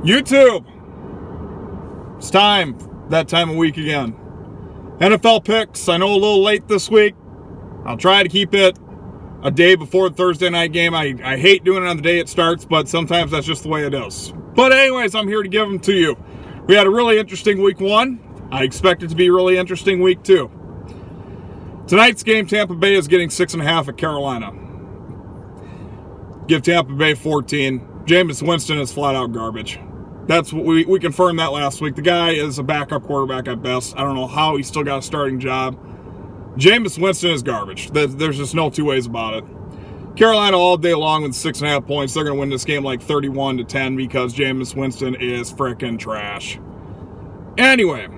YouTube, it's time, that time of week again. NFL picks, I know a little late this week. I'll try to keep it a day before the Thursday night game. I hate doing it on the day it starts, but sometimes that's just the way it is. But anyways, I'm here to give them to you. We had a really interesting week one. I expect it to be a really interesting week two. Tonight's game, Tampa Bay is getting 6.5 at Carolina. Give Tampa Bay 14. Jameis Winston is flat out garbage. That's what we confirmed that last week. The guy is a backup quarterback at best. I don't know how he still got a starting job. Jameis Winston is garbage. There's just no two ways about it. Carolina all day long with 6.5 points. They're going to win this game like 31-10 because Jameis Winston is freaking trash. Anyway,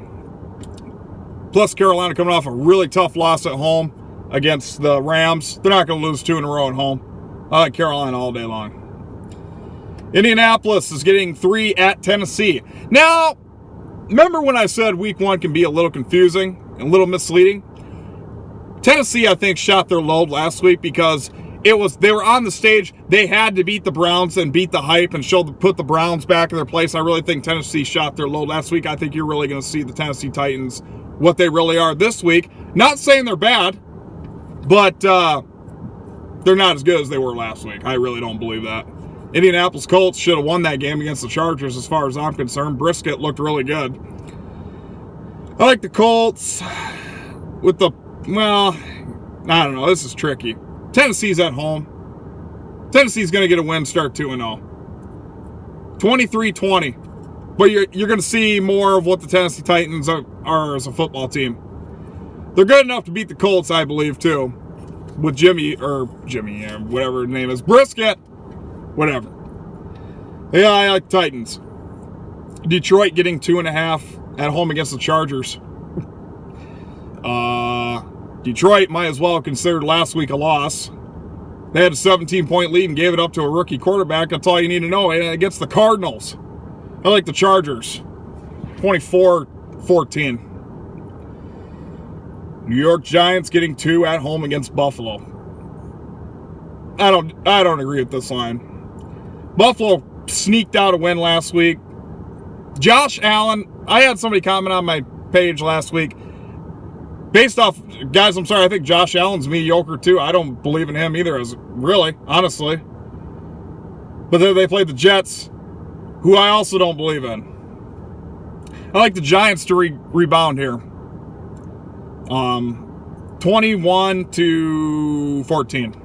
plus Carolina coming off a really tough loss at home against the Rams. They're not going to lose 2 in a row at home. I like Carolina all day long. Indianapolis is getting 3 at Tennessee. Now, remember when I said week one can be a little confusing and a little misleading? Tennessee, I think, shot their load last week because they were on the stage. They had to beat the Browns and beat the hype and put the Browns back in their place. I really think Tennessee shot their load last week. I think you're really going to see the Tennessee Titans what they really are this week. Not saying they're bad, but they're not as good as they were last week. I really don't believe that. Indianapolis Colts should have won that game against the Chargers as far as I'm concerned. Brisket looked really good. I like the Colts with the, well, I don't know. This is tricky. Tennessee's at home. Tennessee's going to get a win, start 2-0. 23-20. But you're going to see more of what the Tennessee Titans are as a football team. They're good enough to beat the Colts, I believe, too. With Jimmy, whatever his name is. Brisket. Whatever. Yeah, I like Titans. Detroit getting 2.5 at home against the Chargers. Detroit might as well consider last week a loss. They had a 17-point lead and gave it up to a rookie quarterback. That's all you need to know. Against the Cardinals. I like the Chargers. 24-14. New York Giants getting 2 at home against Buffalo. I don't agree with this line. Buffalo sneaked out a win last week. Josh Allen, I had somebody comment on my page last week. Based off, guys, I'm sorry, I think Josh Allen's mediocre too. I don't believe in him either, honestly. But then they played the Jets, who I also don't believe in. I like the Giants to rebound here. 21-14.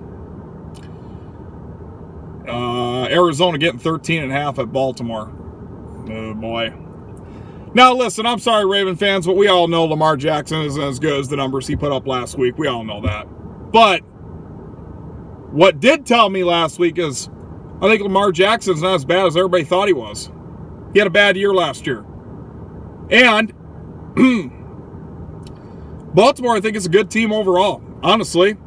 Arizona getting 13.5 at Baltimore. Oh, boy. Now, listen, I'm sorry, Raven fans, but we all know Lamar Jackson isn't as good as the numbers he put up last week. We all know that. But what did tell me last week is I think Lamar Jackson's not as bad as everybody thought he was. He had a bad year last year. And Baltimore, I think, is a good team overall, honestly.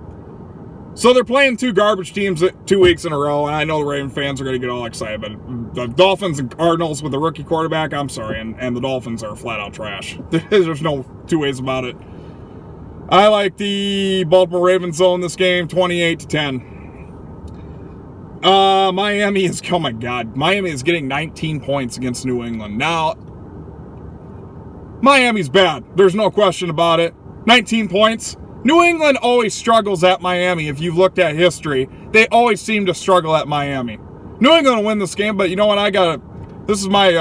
So they're playing 2 garbage teams 2 weeks in a row, and I know the Raven fans are going to get all excited, but the Dolphins and Cardinals with a rookie quarterback, I'm sorry, and the Dolphins are flat-out trash. There's no two ways about it. I like the Baltimore Ravens zone this game, 28-10. Miami is, oh my God, Miami is getting 19 points against New England. Now, Miami's bad. There's no question about it. 19 points. New England always struggles at Miami. If you've looked at history, they always seem to struggle at Miami. New England will win this game, but you know what? This is my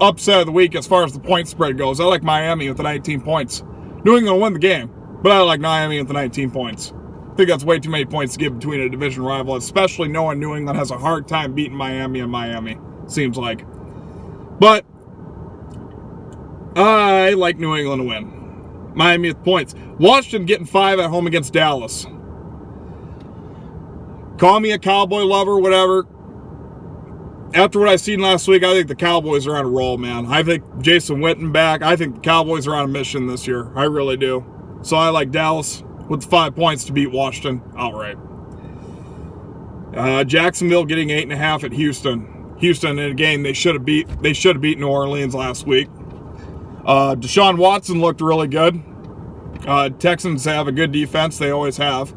upset of the week as far as the point spread goes. I like Miami with the 19 points. New England will win the game, but I like Miami with the 19 points. I think that's way too many points to give between a division rival, especially knowing New England has a hard time beating Miami and Miami, seems like. But I like New England to win. Miami with points. Washington getting 5 at home against Dallas. Call me a Cowboy lover, whatever. After what I seen last week, I think the Cowboys are on a roll, man. I think Jason Witten back. I think the Cowboys are on a mission this year. I really do. So I like Dallas with 5 points to beat Washington outright. Jacksonville getting 8.5 at Houston. Houston in a game they should have beat New Orleans last week. Deshaun Watson looked really good. Texans have a good defense. They always have.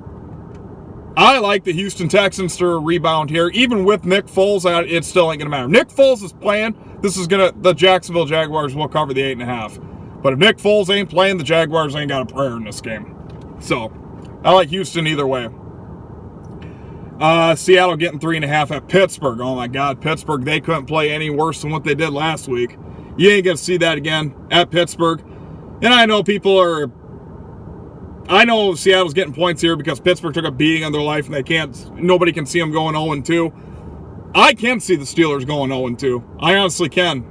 I like the Houston Texans to rebound here. Even with Nick Foles, it still ain't going to matter. Nick Foles is playing the Jacksonville Jaguars will cover the 8.5. But if Nick Foles ain't playing, the Jaguars ain't got a prayer in this game. So, I like Houston either way. Seattle getting 3.5 at Pittsburgh. Oh my God, Pittsburgh, they couldn't play any worse than what they did last week. You ain't going to see that again at Pittsburgh. And I know Seattle's getting points here because Pittsburgh took a beating on their life and nobody can see them going 0-2. I can see the Steelers going 0-2. I honestly can.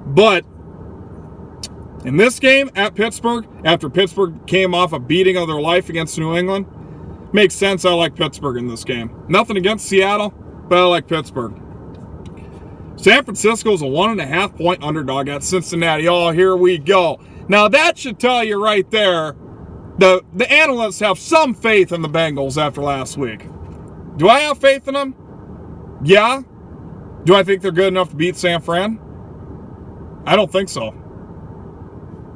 But in this game at Pittsburgh, after Pittsburgh came off a beating of their life against New England, makes sense. I like Pittsburgh in this game. Nothing against Seattle, but I like Pittsburgh. San Francisco's a 1.5 point underdog at Cincinnati. Oh, here we go. Now that should tell you right there, the analysts have some faith in the Bengals after last week. Do I have faith in them? Yeah. Do I think they're good enough to beat San Fran? I don't think so.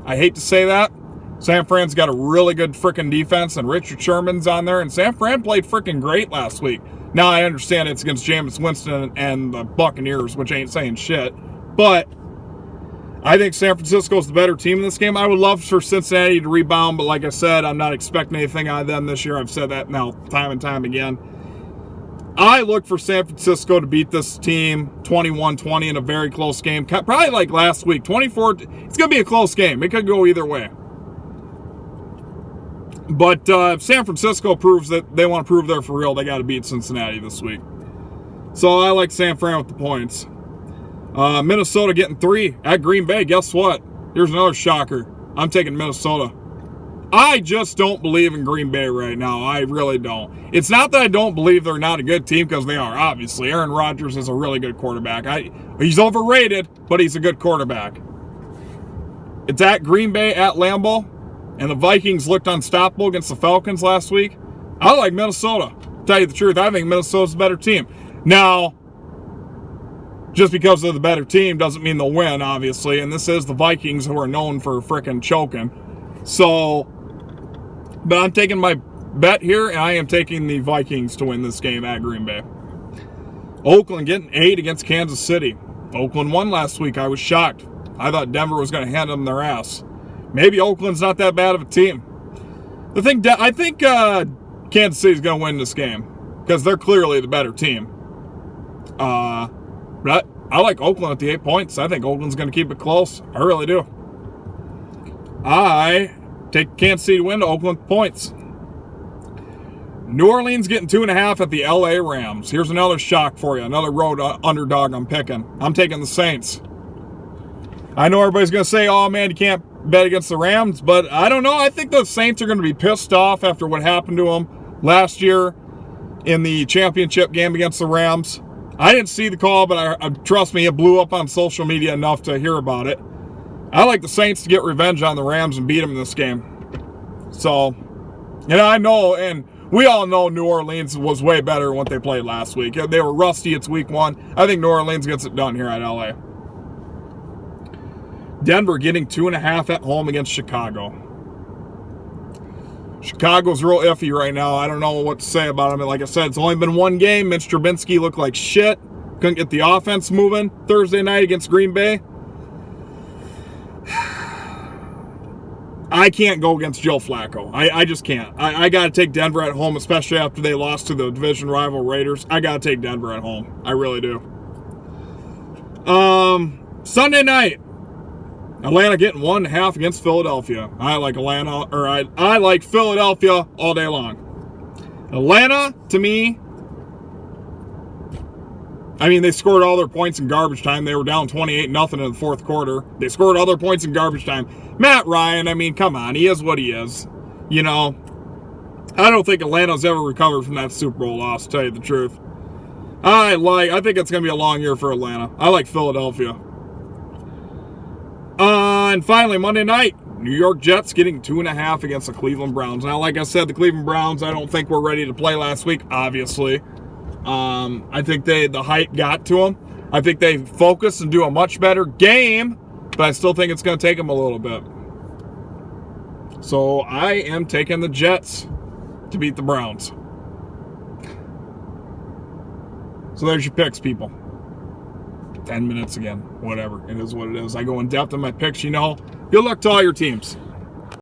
I hate to say that. San Fran's got a really good freaking defense, and Richard Sherman's on there, and San Fran played freaking great last week. Now, I understand it's against Jameis Winston and the Buccaneers, which ain't saying shit, but I think San Francisco's the better team in this game. I would love for Cincinnati to rebound, but like I said, I'm not expecting anything out of them this year. I've said that now time and time again. I look for San Francisco to beat this team 21-20 in a very close game. Probably like last week, 24. It's going to be a close game. It could go either way. But if San Francisco proves that they want to prove they're for real, they got to beat Cincinnati this week. So I like San Fran with the points. Minnesota getting 3 at Green Bay. Guess what? Here's another shocker. I'm taking Minnesota. I just don't believe in Green Bay right now. I really don't. It's not that I don't believe they're not a good team, because they are, obviously. Aaron Rodgers is a really good quarterback. He's overrated, but he's a good quarterback. It's at Green Bay, at Lambeau, and the Vikings looked unstoppable against the Falcons last week. I like Minnesota. To tell you the truth, I think Minnesota's a better team. Now, just because they're the better team doesn't mean they'll win, obviously, and this is the Vikings, who are known for frickin' choking. So, but I'm taking my bet here, and I am taking the Vikings to win this game at Green Bay. Oakland getting 8 against Kansas City. Oakland won last week. I was shocked. I thought Denver was going to hand them their ass. Maybe Oakland's not that bad of a team. I think Kansas City's going to win this game because they're clearly the better team. But I like Oakland at the 8 points. I think Oakland's going to keep it close. I really do. I take Kansas City to win to Oakland points. New Orleans getting 2.5 at the LA Rams. Here's another shock for you. Another road underdog I'm picking. I'm taking the Saints. I know everybody's going to say, oh man, you can't bet against the Rams, but I don't know. I think the Saints are going to be pissed off after what happened to them last year in the championship game against the Rams. I didn't see the call, but trust me, it blew up on social media enough to hear about it. I like the Saints to get revenge on the Rams and beat them in this game. So, I know, and we all know New Orleans was way better than what they played last week. They were rusty. It's week 1. I think New Orleans gets it done here at LA. Denver getting 2.5 at home against Chicago. Chicago's real iffy right now. I don't know what to say about them. Like I said, it's only been one game. Mitch Trubisky looked like shit. Couldn't get the offense moving Thursday night against Green Bay. I can't go against Joe Flacco. I just can't. I got to take Denver at home, especially after they lost to the division rival Raiders. I got to take Denver at home. I really do. Sunday night, Atlanta getting 1.5 against Philadelphia. I like Atlanta, or I like Philadelphia all day long. Atlanta, to me, they scored all their points in garbage time. They were down 28-0 in the fourth quarter. They scored all their points in garbage time. Matt Ryan, come on, he is what he is. I don't think Atlanta's ever recovered from that Super Bowl loss, to tell you the truth. I think it's going to be a long year for Atlanta. I like Philadelphia. And finally, Monday night, New York Jets getting 2.5 against the Cleveland Browns. Now, like I said, the Cleveland Browns, I don't think were ready to play last week, obviously. I think the hype got to them. I think they focus and do a much better game, but I still think it's going to take them a little bit. So I am taking the Jets to beat the Browns. So there's your picks, people. 10 minutes again. Whatever. It is what it is. I go in depth on my picks, you know. Good luck to all your teams.